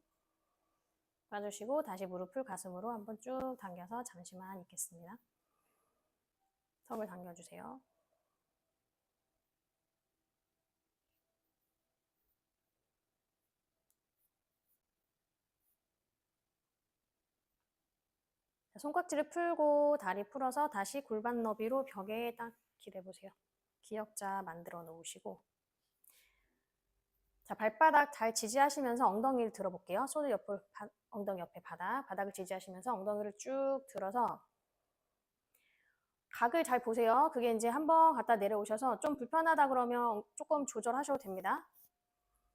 꽈주시고 다시 무릎을 가슴으로 한번 쭉 당겨서 잠시만 있겠습니다. 턱을 당겨주세요. 손깍지를 풀고 다리 풀어서 다시 골반 너비로 벽에 딱 기대보세요. 기역자 만들어 놓으시고 자, 발바닥 잘 지지하시면서 엉덩이를 들어볼게요. 손을 엉덩이 옆에 바닥을 지지하시면서 엉덩이를 쭉 들어서 각을 잘 보세요. 그게 이제 한번 갖다 내려오셔서 좀 불편하다 그러면 조금 조절하셔도 됩니다.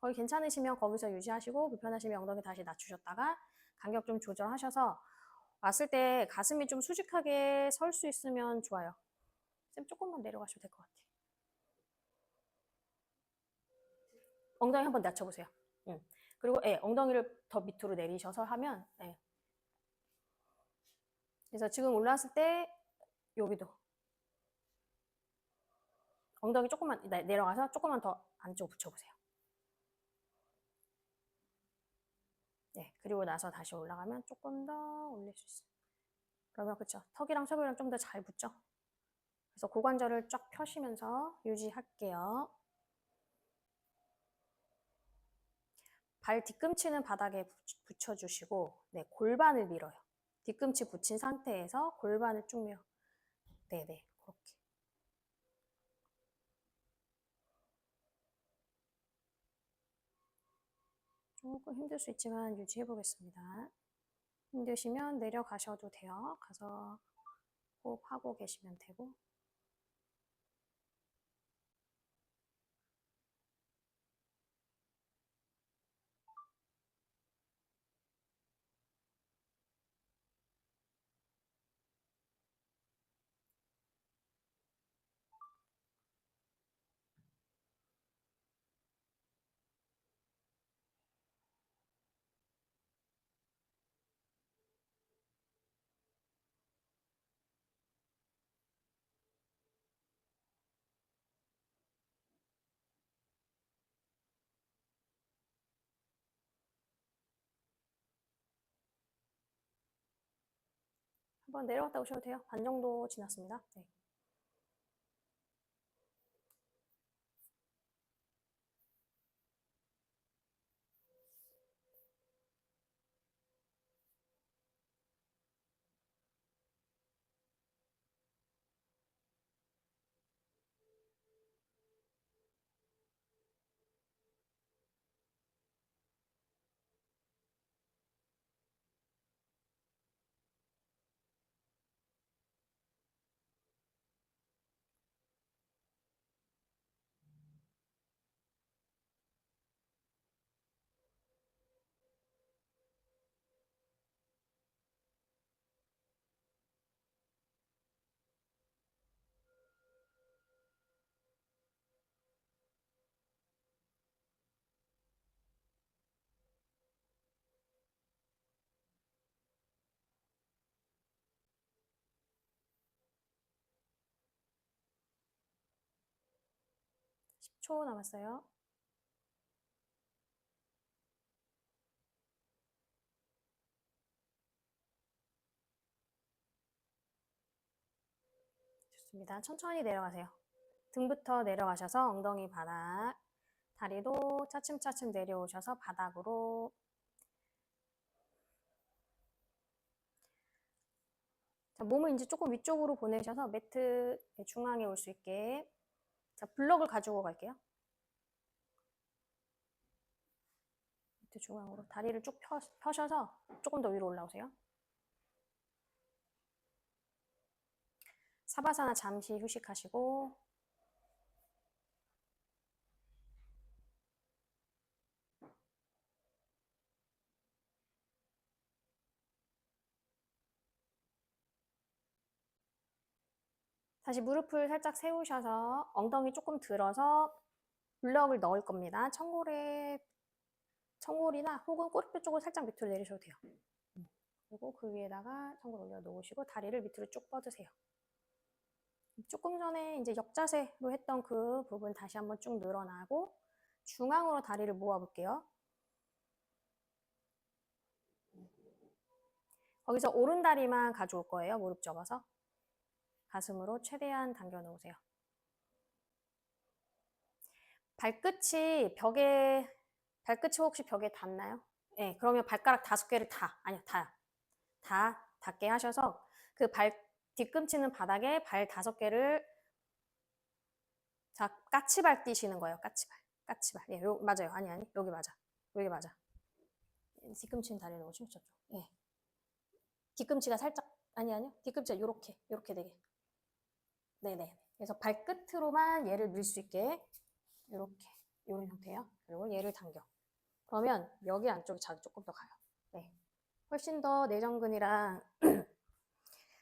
거기 괜찮으시면 거기서 유지하시고 불편하시면 엉덩이 다시 낮추셨다가 간격 좀 조절하셔서 왔을 때 가슴이 좀 수직하게 설 수 있으면 좋아요. 쌤 조금만 내려가셔도 될 것 같아요. 엉덩이 한번 낮춰보세요. 그리고 엉덩이를 더 밑으로 내리셔서 하면 그래서 지금 올라왔을 때 여기도 엉덩이 조금만 내려가서 조금만 더 안쪽 붙여보세요. 네, 그리고 나서 다시 올라가면 조금 더 올릴 수 있어요. 그러면 그쵸? 턱이랑 쇄골이랑 좀 더 잘 붙죠? 그래서 고관절을 쫙 펴시면서 유지할게요. 발 뒤꿈치는 바닥에 붙여주시고 네, 골반을 밀어요. 뒤꿈치 붙인 상태에서 골반을 쭉 밀어. 네네, 그렇게. 조금 힘들 수 있지만 유지해 보겠습니다. 힘드시면 내려가셔도 돼요. 가서 호흡 하고 계시면 되고. 한번 내려갔다 오셔도 돼요. 반 정도 지났습니다. 네. (10초) 남았어요. 좋습니다. 천천히 내려가세요. 등부터 내려가셔서 엉덩이 바닥, 다리도 차츰차츰 내려오셔서 바닥으로. 자, 몸을 이제 조금 위쪽으로 보내셔서 매트 중앙에 올 수 있게. 자, 블럭을 가지고 갈게요. 매트 중앙으로 다리를 쭉 펴셔서 조금 더 위로 올라오세요. 사바사나 잠시 휴식하시고. 다시 무릎을 살짝 세우셔서 엉덩이 조금 들어서 블럭을 넣을 겁니다. 청골이나 혹은 꼬리뼈 쪽을 살짝 밑으로 내리셔도 돼요. 그리고 그 위에다가 청골 올려놓으시고 다리를 밑으로 쭉 뻗으세요. 조금 전에 이제 역자세로 했던 그 부분 다시 한번 쭉 늘어나고 중앙으로 다리를 모아볼게요. 거기서 오른 다리만 가져올 거예요. 무릎 접어서 가슴으로 최대한 당겨 놓으세요. 발끝이 혹시 벽에 닿나요? 네, 그러면 발가락 5개를 다 닿게 하셔서 그 뒤꿈치는 바닥에 발 5개를 자, 까치발 뛰시는 거예요. 까치발. 예, 맞아요. 아니, 여기 맞아. 여기 맞아. 뒤꿈치는 다리 놓으시고 저쪽. 예. 뒤꿈치가 살짝, 아니요. 뒤꿈치가 요렇게 되게. 네네. 그래서 발끝으로만 얘를 밀 수 있게 요런 형태예요. 그리고 얘를 당겨. 그러면 여기 안쪽에 자극 조금 더 가요. 네. 훨씬 더 내전근이랑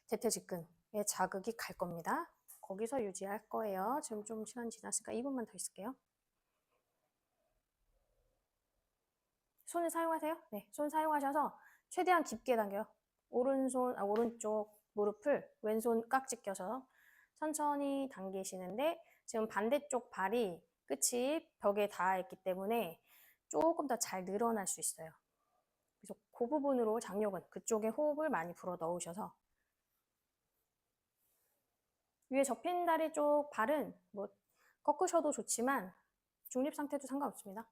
대퇴직근에 자극이 갈 겁니다. 거기서 유지할 거예요. 지금 좀 시간 지났으니까 2분만 더 있을게요. 손을 사용하세요. 네, 손 사용하셔서 최대한 깊게 당겨요. 오른쪽 무릎을 왼손 깍지 껴서 천천히 당기시는데 지금 반대쪽 발이 끝이 벽에 닿아 있기 때문에 조금 더 잘 늘어날 수 있어요. 그래서 그 부분으로 장력은 그쪽에 호흡을 많이 불어 넣으셔서 위에 접힌 다리 쪽 발은 뭐 꺾으셔도 좋지만 중립 상태도 상관없습니다.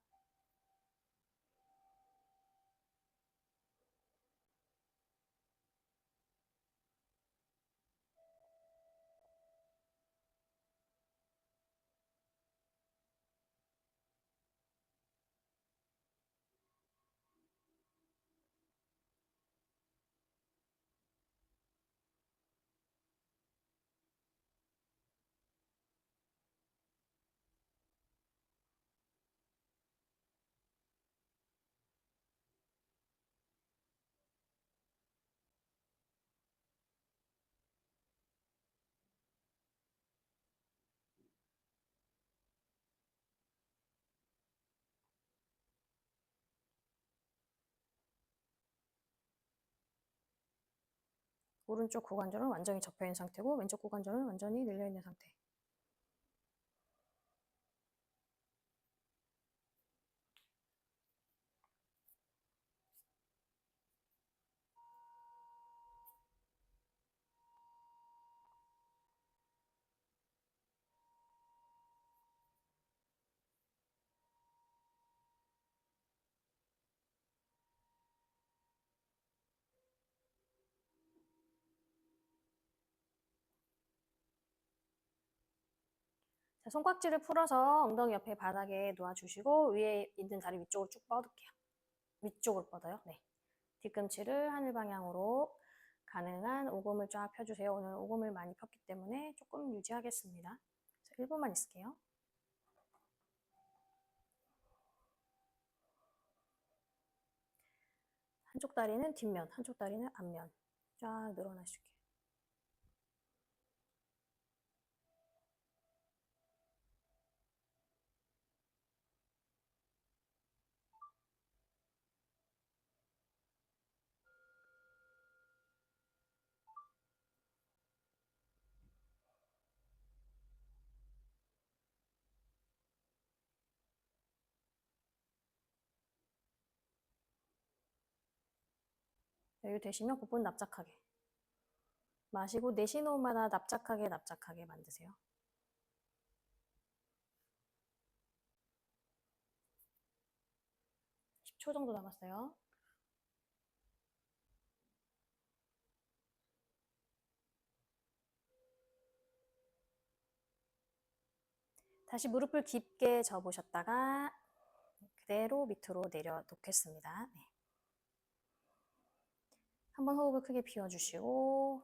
오른쪽 고관절은 완전히 접혀있는 상태고 왼쪽 고관절은 완전히 늘려있는 상태. 자, 손깍지를 풀어서 엉덩이 옆에 바닥에 놓아주시고 위에 있는 다리 위쪽으로 쭉 뻗을게요. 위쪽으로 뻗어요. 네. 뒤꿈치를 하늘 방향으로 가능한 오금을 쫙 펴주세요. 오늘 오금을 많이 폈기 때문에 조금 유지하겠습니다. 1분만 있을게요. 한쪽 다리는 뒷면, 한쪽 다리는 앞면 쫙 늘어나실게요. 여유 되시면 복부 납작하게 마시고 내쉬는 호흡마다 납작하게 만드세요. 10초 정도 남았어요. 다시 무릎을 깊게 접으셨다가 그대로 밑으로 내려놓겠습니다. 네. 한번 호흡을 크게 비워주시고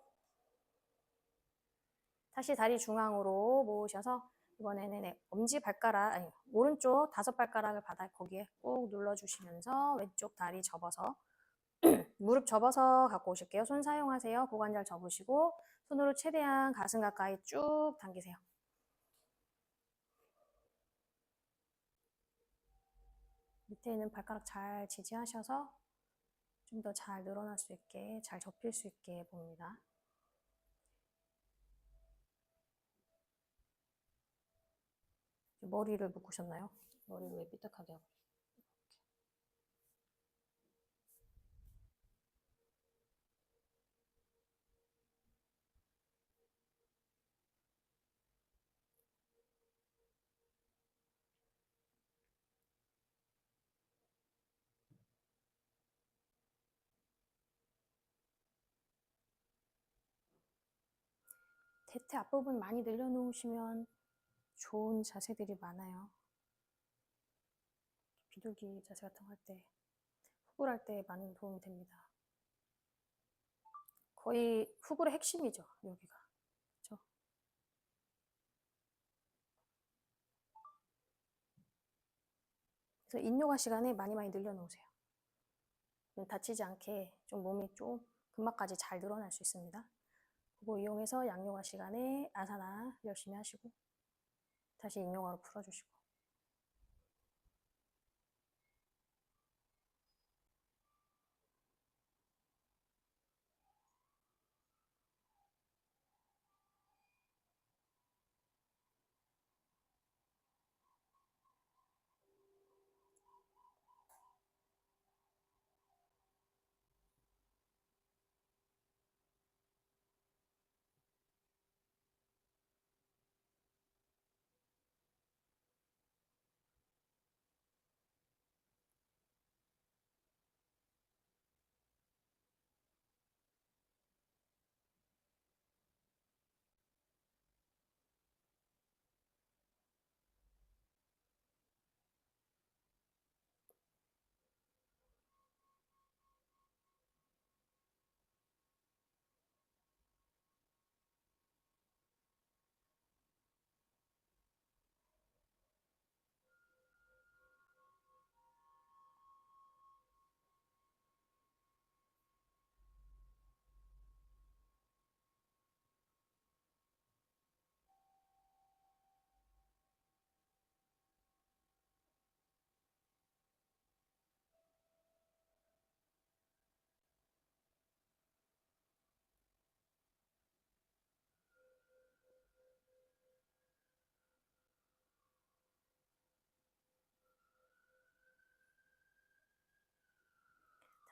다시 다리 중앙으로 모으셔서 이번에는 엄지발가락, 아니 오른쪽 5발가락을 바닥 거기에 꾹 눌러주시면서 왼쪽 다리 접어서 무릎 접어서 갖고 오실게요. 손 사용하세요. 고관절 접으시고 손으로 최대한 가슴 가까이 쭉 당기세요. 밑에 있는 발가락 잘 지지하셔서 좀 더 잘 늘어날 수 있게, 잘 접힐 수 있게 봅니다. 머리를 묶으셨나요? 머리를 왜 삐딱하게 하고. 대퇴 앞부분 많이 늘려놓으시면 좋은 자세들이 많아요. 비둘기 자세 같은 거 할 때, 후굴할 때 많은 도움이 됩니다. 거의 후굴의 핵심이죠, 여기가. 그렇죠? 그래서 인요가 시간에 많이 늘려놓으세요. 다치지 않게 좀 몸이 좀 근막까지 잘 늘어날 수 있습니다. 그거 이용해서 양요가 시간에 아사나 열심히 하시고 다시 인요가로 풀어주시고.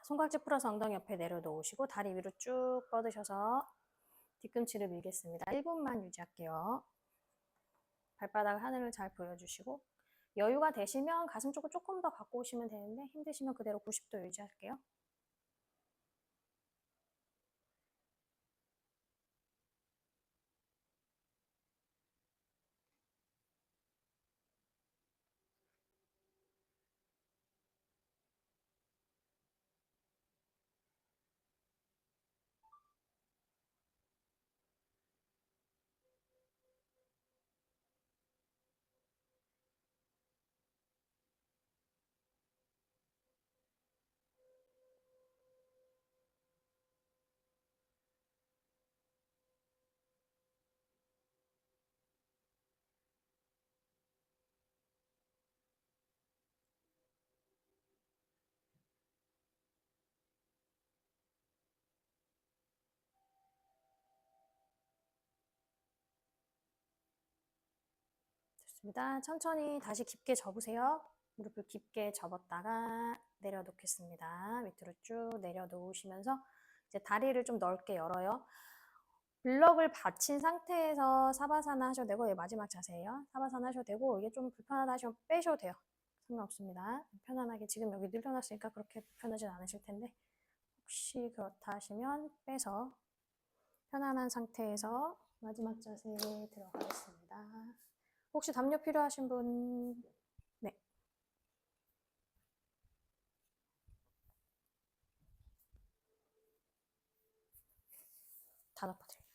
손깍지 풀어서 엉덩이 옆에 내려놓으시고 다리 위로 쭉 뻗으셔서 뒤꿈치를 밀겠습니다. 1분만 유지할게요. 발바닥 하늘을 잘 보여주시고 여유가 되시면 가슴 쪽을 조금 더 갖고 오시면 되는데 힘드시면 그대로 90도 유지할게요. 좋습니다. 천천히 다시 깊게 접으세요. 무릎을 깊게 접었다가 내려놓겠습니다. 밑으로 쭉 내려놓으시면서 이제 다리를 좀 넓게 열어요. 블럭을 받친 상태에서 사바사나 하셔도 되고, 마지막 자세예요. 사바사나 하셔도 되고, 이게 좀 불편하다 하시면 빼셔도 돼요. 상관없습니다. 편안하게 지금 여기 늘려놨으니까 그렇게 불편하진 않으실 텐데 혹시 그렇다 하시면 빼서 편안한 상태에서 마지막 자세에 들어가겠습니다. 혹시 담요 필요하신 분? 네. 다 덮어드릴게요.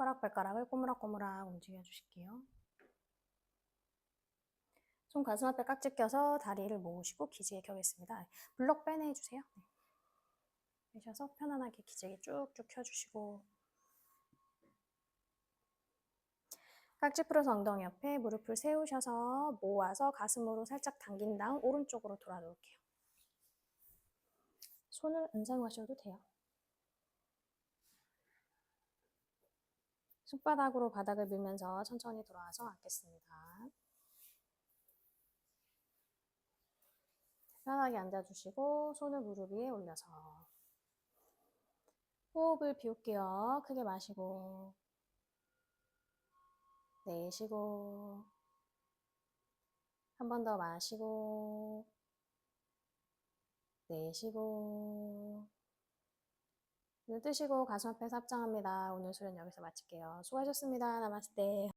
손가락 발가락을 꼬무락꼬무락 움직여 주실게요. 손 가슴 앞에 깍지 껴서 다리를 모으시고 기지개 켜겠습니다. 블럭 빼내주세요. 네. 빼셔서 편안하게 기지개 쭉쭉 켜주시고 깍지 풀어서 엉덩이 옆에 무릎을 세우셔서 모아서 가슴으로 살짝 당긴 다음 오른쪽으로 돌아 놓을게요. 손을 안 사용하셔도 돼요. 손바닥으로 바닥을 밀면서 천천히 돌아와서 앉겠습니다. 편하게 앉아주시고 손을 무릎 위에 올려서 호흡을 비울게요. 크게 마시고 내쉬고 한 번 더 마시고 내쉬고 눈 뜨시고 가슴 앞에서 합장합니다. 오늘 수련 여기서 마칠게요. 수고하셨습니다. 나마스테.